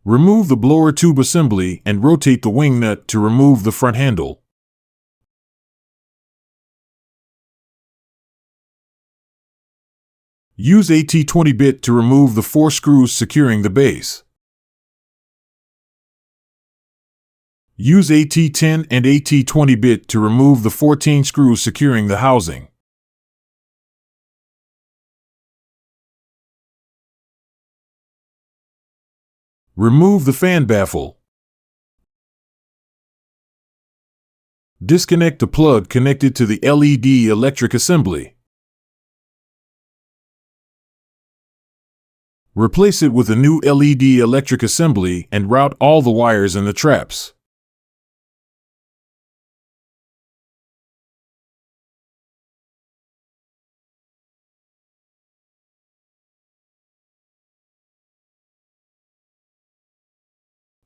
Remove the blower tube assembly and rotate the wing nut to remove the front handle. Use a T20 bit to remove the 4 screws securing the base. Use a T10 and a T20 bit to remove the 14 screws securing the housing. Remove the fan baffle. Disconnect the plug connected to the LED electric assembly. Replace it with a new LED electric assembly and route all the wires in the traps.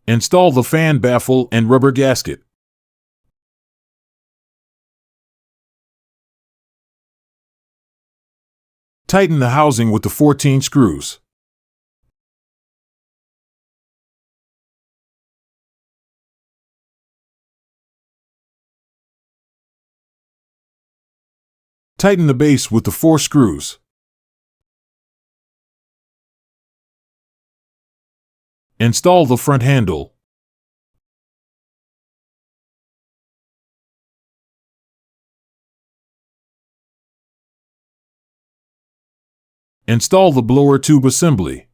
Install the fan baffle and rubber gasket. Tighten the housing with the 14 screws. Tighten the base with the 4 screws. Install the front handle. Install the blower tube assembly.